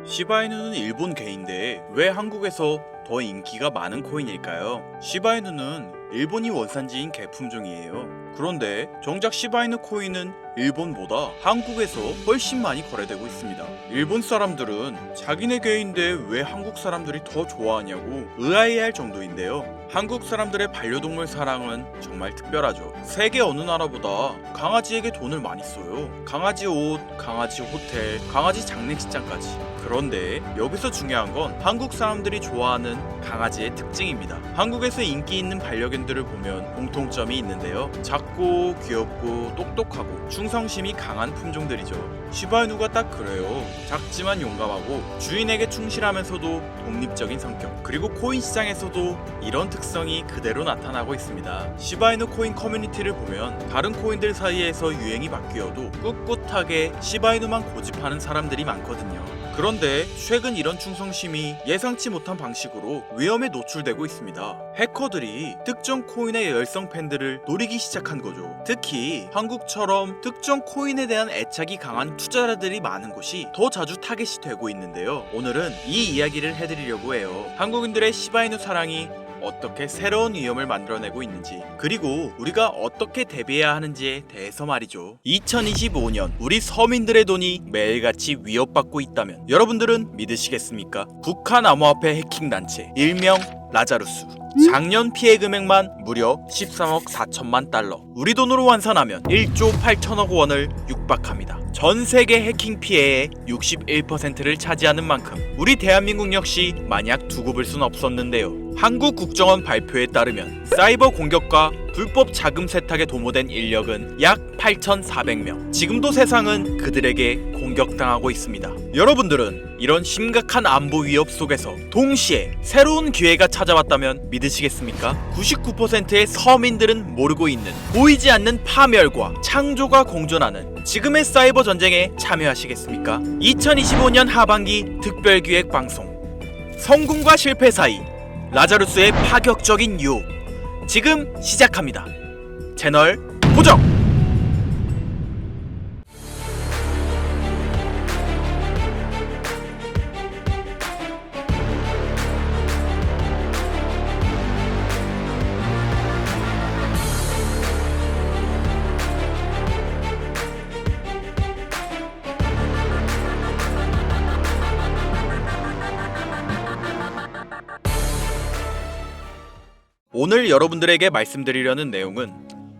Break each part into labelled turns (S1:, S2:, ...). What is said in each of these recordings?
S1: 시바이누는 일본 개인데 왜 한국에서 더 인기가 많은 코인일까요? 시바이누는 일본이 원산지인 개품종이에요. 그런데 정작 시바이누 코인은 일본보다 한국에서 훨씬 많이 거래되고 있습니다. 일본 사람들은 자기네 개인데 왜 한국 사람들이 더 좋아하냐고 의아해할 정도인데요. 한국 사람들의 반려동물 사랑은 정말 특별하죠. 세계 어느 나라보다 강아지에게 돈을 많이 써요. 강아지 옷, 강아지 호텔, 강아지 장례식장까지. 그런데 여기서 중요한 건 한국 사람들이 좋아하는 강아지의 특징입니다. 한국에서 인기 있는 반려견들을 보면 공통점이 있는데요. 작고 귀엽고 똑똑하고 충성심이 강한 품종들이죠. 시바이누가 딱 그래요. 작지만 용감하고 주인에게 충실하면서도 독립적인 성격, 그리고 코인 시장에서도 이런 특성이 그대로 나타나고 있습니다. 시바이누 코인 커뮤니티를 보면 다른 코인들 사이에서 유행이 바뀌어도 꿋꿋하게 시바이누만 고집하는 사람들이 많거든요. 그런데 최근 이런 충성심이 예상치 못한 방식으로 위험에 노출되고 있습니다. 해커들이 특정 코인의 열성 팬들을 노리기 시작한 거죠. 특히 한국처럼 특정 코인에 대한 애착이 강한 투자자들이 많은 곳이 더 자주 타겟이 되고 있는데요. 오늘은 이 이야기를 해드리려고 해요. 한국인들의 시바이누 사랑이 어떻게 새로운 위험을 만들어내고 있는지, 그리고 우리가 어떻게 대비해야 하는지에 대해서 말이죠. 2025년 우리 서민들의 돈이 매일같이 위협받고 있다면 여러분들은 믿으시겠습니까? 북한 암호화폐 해킹 단체 일명 라자루스, 작년 피해 금액만 무려 13억 4천만 달러, 우리 돈으로 환산하면 1조 8천억 원을 육박합니다. 전 세계 해킹 피해의 61%를 차지하는 만큼 우리 대한민국 역시 마냥 두고 볼 순 없었는데요. 한국 국정원 발표에 따르면 사이버 공격과 불법 자금 세탁에 도모된 인력은 약 8,400명. 지금도 세상은 그들에게 공격당하고 있습니다. 여러분들은 이런 심각한 안보 위협 속에서 동시에 새로운 기회가 찾아왔다면 믿으시겠습니까? 99%의 서민들은 모르고 있는 보이지 않는 파멸과 창조가 공존하는 지금의 사이버 전쟁에 참여하시겠습니까? 2025년 하반기 특별기획 방송, 성공과 실패 사이 라자루스의 파격적인 유혹, 지금 시작합니다. 채널 고정! 오늘 여러분들에게 말씀드리려는 내용은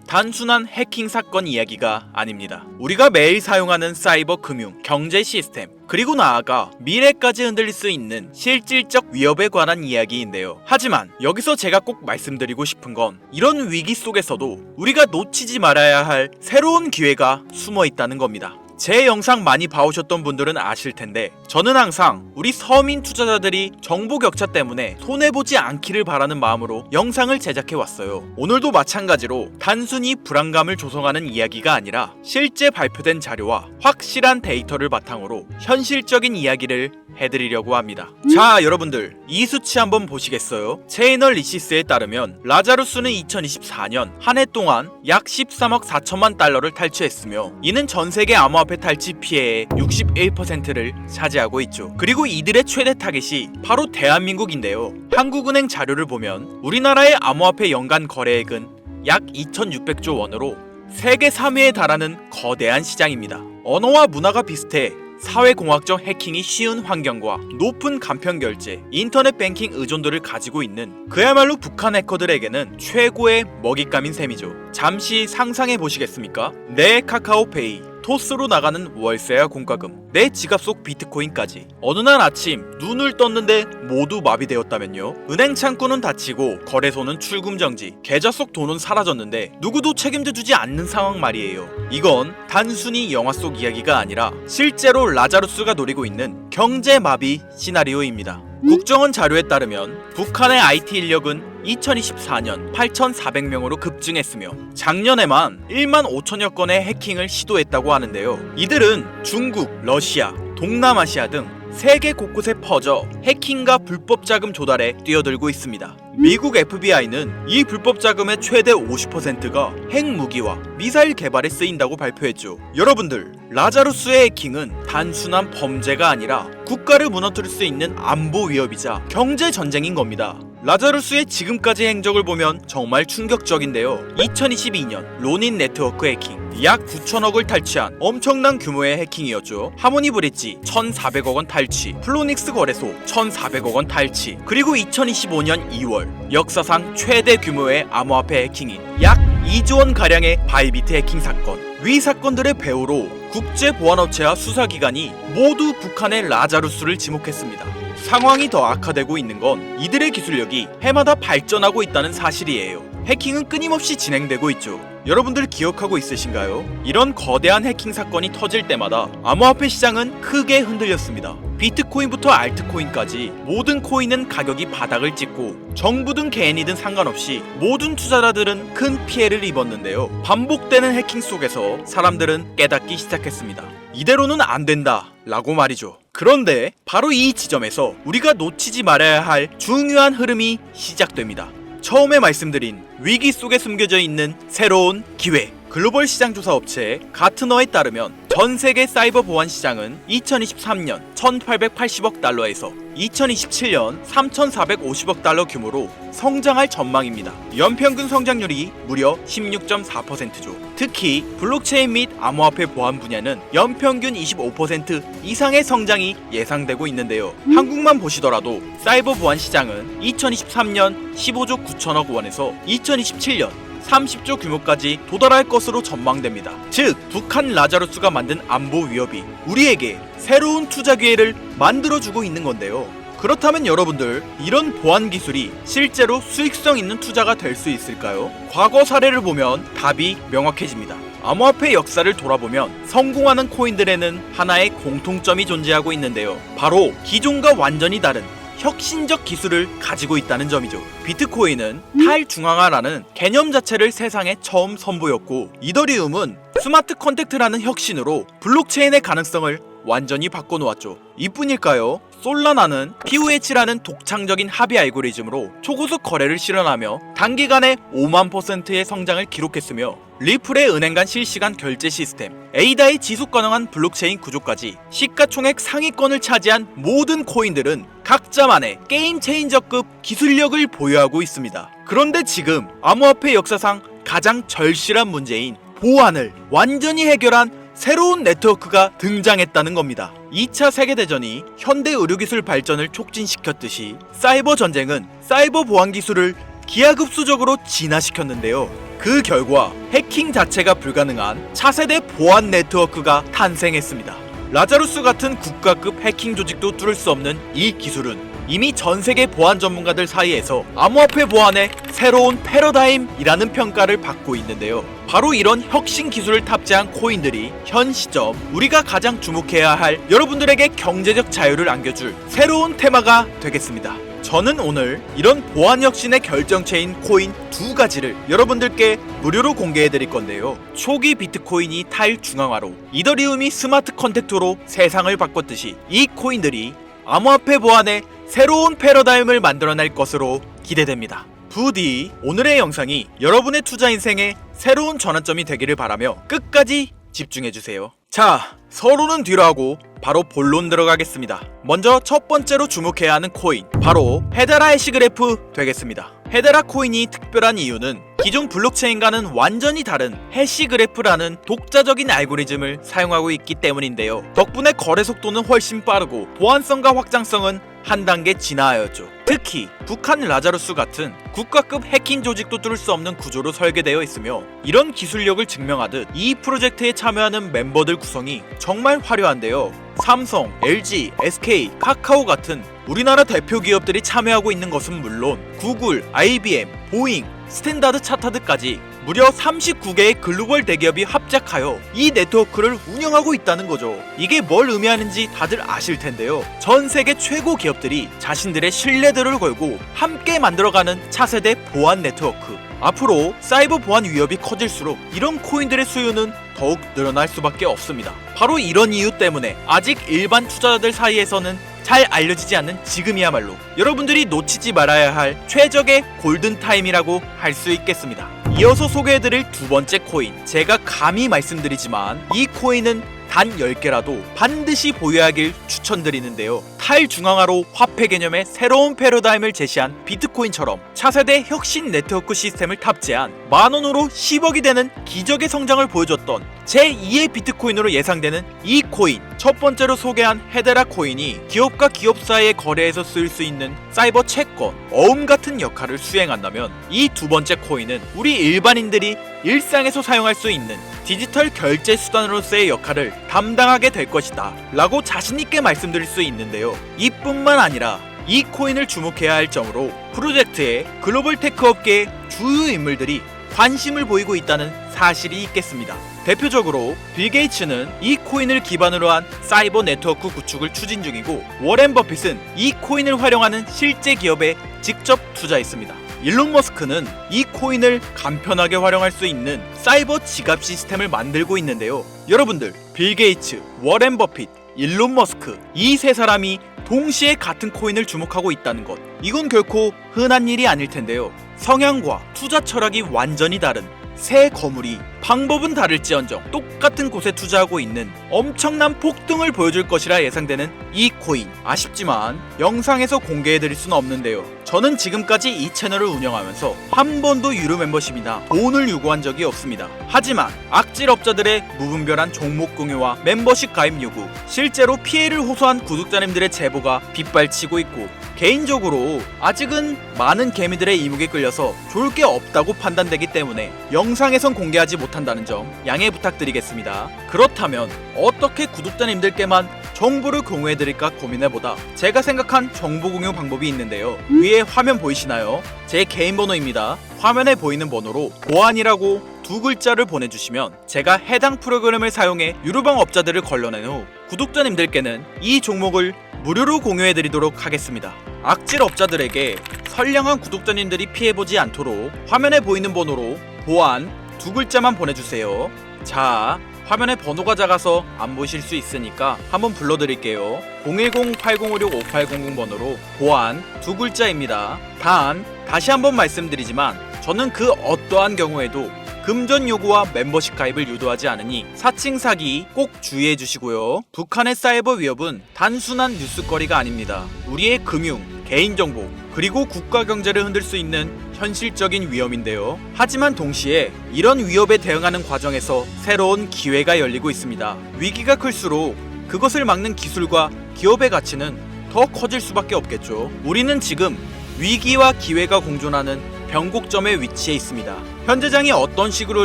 S1: 단순한 해킹 사건 이야기가 아닙니다. 우리가 매일 사용하는 사이버 금융, 경제 시스템, 그리고 나아가 미래까지 흔들릴 수 있는 실질적 위협에 관한 이야기인데요. 하지만 여기서 제가 꼭 말씀드리고 싶은 건 이런 위기 속에서도 우리가 놓치지 말아야 할 새로운 기회가 숨어 있다는 겁니다. 제 영상 많이 봐오셨던 분들은 아실 텐데 저는 항상 우리 서민 투자자들이 정보 격차 때문에 손해보지 않기를 바라는 마음으로 영상을 제작해왔어요. 오늘도 마찬가지로 단순히 불안감을 조성하는 이야기가 아니라 실제 발표된 자료와 확실한 데이터를 바탕으로 현실적인 이야기를 해드리려고 합니다. 자, 여러분들 이 수치 한번 보시겠어요? 체이널리시스에 따르면 라자루스는 2024년 한 해 동안 약 13억 4천만 달러를 탈취했으며 이는 전세계 암호화폐 탈취 피해의 61%를 차지하고 있죠. 그리고 이들의 최대 타겟이 바로 대한민국인데요. 한국은행 자료를 보면 우리나라의 암호화폐 연간 거래액은 약 2,600조 원으로 세계 3위에 달하는 거대한 시장입니다. 언어와 문화가 비슷해 사회공학적 해킹이 쉬운 환경과 높은 간편 결제, 인터넷 뱅킹 의존도를 가지고 있는 그야말로 북한 해커들에게는 최고의 먹잇감인 셈이죠. 잠시 상상해 보시겠습니까? 내 카카오페이, 토스로 나가는 월세와 공과금, 내 지갑 속 비트코인까지 어느 날 아침 눈을 떴는데 모두 마비되었다면요? 은행 창구는 닫히고 거래소는 출금 정지, 계좌 속 돈은 사라졌는데 누구도 책임져주지 않는 상황 말이에요. 이건 단순히 영화 속 이야기가 아니라 실제로 라자루스가 노리고 있는 경제 마비 시나리오입니다. 국정원 자료에 따르면 북한의 IT 인력은 2024년 8,400명으로 급증했으며 작년에만 1만 5천여 건의 해킹을 시도했다고 하는데요. 이들은 중국, 러시아, 동남아시아 등 세계 곳곳에 퍼져 해킹과 불법 자금 조달에 뛰어들고 있습니다. 미국 FBI는 이 불법 자금의 최대 50%가 핵무기와 미사일 개발에 쓰인다고 발표했죠. 여러분들, 라자루스의 해킹은 단순한 범죄가 아니라 국가를 무너뜨릴 수 있는 안보 위협이자 경제 전쟁인 겁니다. 라자루스의 지금까지 행적을 보면 정말 충격적인데요. 2022년 로닌 네트워크 해킹, 약 9천억을 탈취한 엄청난 규모의 해킹이었죠. 하모니 브릿지 1,400억 원 탈취, 플로닉스 거래소 1,400억 원 탈취, 그리고 2025년 2월 역사상 최대 규모의 암호화폐 해킹인 약 2조 원 가량의 바이비트 해킹 사건. 위 사건들의 배후로 국제보안업체와 수사기관이 모두 북한의 라자루스를 지목했습니다. 상황이 더 악화되고 있는 건 이들의 기술력이 해마다 발전하고 있다는 사실이에요. 해킹은 끊임없이 진행되고 있죠. 여러분들 기억하고 있으신가요? 이런 거대한 해킹 사건이 터질 때마다 암호화폐 시장은 크게 흔들렸습니다. 비트코인부터 알트코인까지 모든 코인은 가격이 바닥을 찍고 정부든 개인이든 상관없이 모든 투자자들은 큰 피해를 입었는데요. 반복되는 해킹 속에서 사람들은 깨닫기 시작했습니다. 이대로는 안 된다 라고 말이죠. 그런데 바로 이 지점에서 우리가 놓치지 말아야 할 중요한 흐름이 시작됩니다. 처음에 말씀드린 위기 속에 숨겨져 있는 새로운 기회. 글로벌 시장 조사 업체 가트너에 따르면 전 세계 사이버 보안 시장은 2023년 1,880억 달러에서 2027년 3,450억 달러 규모로 성장할 전망입니다. 연평균 성장률이 무려 16.4%죠. 특히 블록체인 및 암호화폐 보안 분야는 연평균 25% 이상의 성장이 예상되고 있는데요. 한국만 보시더라도 사이버 보안 시장은 2023년 15조 9천억 원에서 2027년 30조 규모까지 도달할 것으로 전망됩니다. 즉, 북한 라자루스가 만든 안보 위협이 우리에게 새로운 투자 기회를 만들어주고 있는 건데요. 그렇다면 여러분들, 이런 보안 기술이 실제로 수익성 있는 투자가 될 수 있을까요? 과거 사례를 보면 답이 명확해집니다. 암호화폐 역사를 돌아보면 성공하는 코인들에는 하나의 공통점이 존재하고 있는데요. 바로 기존과 완전히 다른 혁신적 기술을 가지고 있다는 점이죠. 비트코인은 탈중앙화라는 개념 자체를 세상에 처음 선보였고, 이더리움은 스마트 컨택트라는 혁신으로 블록체인의 가능성을 완전히 바꿔놓았죠. 이뿐일까요? 솔라나는 POH라는 독창적인 합의 알고리즘으로 초고속 거래를 실현하며 단기간에 5만%의 성장을 기록했으며, 리플의 은행 간 실시간 결제 시스템, 에이다의 지속 가능한 블록체인 구조까지 시가총액 상위권을 차지한 모든 코인들은 각자만의 게임 체인저급 기술력을 보유하고 있습니다. 그런데 지금 암호화폐 역사상 가장 절실한 문제인 보안을 완전히 해결한 새로운 네트워크가 등장했다는 겁니다. 2차 세계대전이 현대 의료기술 발전을 촉진시켰듯이 사이버 전쟁은 사이버 보안 기술을 기하급수적으로 진화시켰는데요. 그 결과 해킹 자체가 불가능한 차세대 보안 네트워크가 탄생했습니다. 라자루스 같은 국가급 해킹 조직도 뚫을 수 없는 이 기술은 이미 전 세계 보안 전문가들 사이에서 암호화폐 보안의 새로운 패러다임이라는 평가를 받고 있는데요. 바로 이런 혁신 기술을 탑재한 코인들이 현 시점 우리가 가장 주목해야 할 여러분들에게 경제적 자유를 안겨줄 새로운 테마가 되겠습니다. 저는 오늘 이런 보안 혁신의 결정체인 코인 두 가지를 여러분들께 무료로 공개해 드릴 건데요. 초기 비트코인이 탈중앙화로 이더리움이 스마트 컨택트로 세상을 바꿨듯이 이 코인들이 암호화폐 보안의 새로운 패러다임을 만들어낼 것으로 기대됩니다. 부디 오늘의 영상이 여러분의 투자 인생에 새로운 전환점이 되기를 바라며 끝까지 집중해주세요. 자, 서론은 뒤로 하고 바로 본론 들어가겠습니다. 먼저 첫 번째로 주목해야 하는 코인, 바로 헤데라 해시그래프 되겠습니다. 헤데라 코인이 특별한 이유는 기존 블록체인과는 완전히 다른 해시그래프라는 독자적인 알고리즘을 사용하고 있기 때문인데요. 덕분에 거래 속도는 훨씬 빠르고 보안성과 확장성은 한 단계 진화하였죠. 특히 북한 라자루스 같은 국가급 해킹 조직도 뚫을 수 없는 구조로 설계되어 있으며, 이런 기술력을 증명하듯 이 프로젝트에 참여하는 멤버들 구성이 정말 화려한데요. 삼성, LG, SK, 카카오 같은 우리나라 대표 기업들이 참여하고 있는 것은 물론 구글, IBM, 보잉, 스탠다드 차타드까지 무려 39개의 글로벌 대기업이 합작하여 이 네트워크를 운영하고 있다는 거죠. 이게 뭘 의미하는지 다들 아실 텐데요. 전 세계 최고 기업들이 자신들의 신뢰도를 걸고 함께 만들어가는 차세대 보안 네트워크, 앞으로 사이버 보안 위협이 커질수록 이런 코인들의 수요는 더욱 늘어날 수밖에 없습니다. 바로 이런 이유 때문에 아직 일반 투자자들 사이에서는 잘 알려지지 않는 지금이야말로 여러분들이 놓치지 말아야 할 최적의 골든타임이라고 할 수 있겠습니다. 이어서 소개해드릴 두 번째 코인, 제가 감히 말씀드리지만 이 코인은 단 10개라도 반드시 보유하길 추천드리는데요. 탈중앙화로 화폐 개념의 새로운 패러다임을 제시한 비트코인처럼 차세대 혁신 네트워크 시스템을 탑재한 만원으로 10억이 되는 기적의 성장을 보여줬던 제2의 비트코인으로 예상되는 이 코인, 첫 번째로 소개한 헤데라 코인이 기업과 기업 사이의 거래에서 쓰일 수 있는 사이버 채권, 어음 같은 역할을 수행한다면 이 두 번째 코인은 우리 일반인들이 일상에서 사용할 수 있는 디지털 결제 수단으로서의 역할을 담당하게 될 것이다 라고 자신있게 말씀드릴 수 있는데요. 이뿐만 아니라 이 코인을 주목해야 할 점으로 프로젝트에 글로벌 테크 업계의 주요 인물들이 관심을 보이고 있다는 사실이 있겠습니다. 대표적으로 빌 게이츠는 이 코인을 기반으로 한 사이버 네트워크 구축을 추진 중이고, 워렌 버핏은 이 코인을 활용하는 실제 기업에 직접 투자했습니다. 일론 머스크는 이 코인을 간편하게 활용할 수 있는 사이버 지갑 시스템을 만들고 있는데요. 여러분들, 빌 게이츠, 워렌 버핏, 일론 머스크, 이 세 사람이 동시에 같은 코인을 주목하고 있다는 것, 이건 결코 흔한 일이 아닐 텐데요. 성향과 투자 철학이 완전히 다른 새 거물이 방법은 다를지언정 똑같은 곳에 투자하고 있는 엄청난 폭등을 보여줄 것이라 예상되는 이 코인, 아쉽지만 영상에서 공개해드릴 수는 없는데요. 저는 지금까지 이 채널을 운영하면서 한 번도 유료 멤버십이나 돈을 요구한 적이 없습니다. 하지만 악질업자들의 무분별한 종목 공유와 멤버십 가입 요구, 실제로 피해를 호소한 구독자님들의 제보가 빗발치고 있고, 개인적으로 아직은 많은 개미들의 이목에 끌려서 좋을 게 없다고 판단되기 때문에 영상에선 공개하지 못한다는 점 양해 부탁드리겠습니다. 그렇다면 어떻게 구독자님들께만 정보를 공유해드릴까 고민해보다 제가 생각한 정보 공유 방법이 있는데요. 위에 화면 보이시나요? 제 개인 번호입니다. 화면에 보이는 번호로 보안이라고 두 글자를 보내주시면 제가 해당 프로그램을 사용해 유료방 업자들을 걸러낸 후 구독자님들께는 이 종목을 무료로 공유해드리도록 하겠습니다. 악질 업자들에게 선량한 구독자님들이 피해보지 않도록 화면에 보이는 번호로 보안 두 글자만 보내주세요. 자, 화면에 번호가 작아서 안 보실 수 있으니까 한번 불러드릴게요. 010-8056-5800 번호로 보안 두 글자입니다. 단, 다시 한번 말씀드리지만 저는 그 어떠한 경우에도 금전 요구와 멤버십 가입을 유도하지 않으니 사칭 사기 꼭 주의해 주시고요. 북한의 사이버 위협은 단순한 뉴스거리가 아닙니다. 우리의 금융, 개인정보, 그리고 국가 경제를 흔들 수 있는 현실적인 위험인데요. 하지만 동시에 이런 위협에 대응하는 과정에서 새로운 기회가 열리고 있습니다. 위기가 클수록 그것을 막는 기술과 기업의 가치는 더 커질 수밖에 없겠죠. 우리는 지금 위기와 기회가 공존하는 변곡점에 위치해 있습니다. 현재장이 어떤 식으로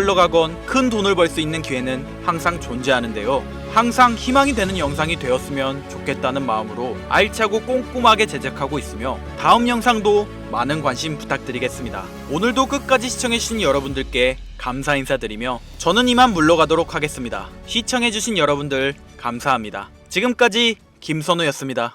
S1: 흘러가건 큰 돈을 벌 수 있는 기회는 항상 존재하는데요. 항상 희망이 되는 영상이 되었으면 좋겠다는 마음으로 알차고 꼼꼼하게 제작하고 있으며 다음 영상도 많은 관심 부탁드리겠습니다. 오늘도 끝까지 시청해주신 여러분들께 감사 인사드리며 저는 이만 물러가도록 하겠습니다. 시청해주신 여러분들 감사합니다. 지금까지 김선우였습니다.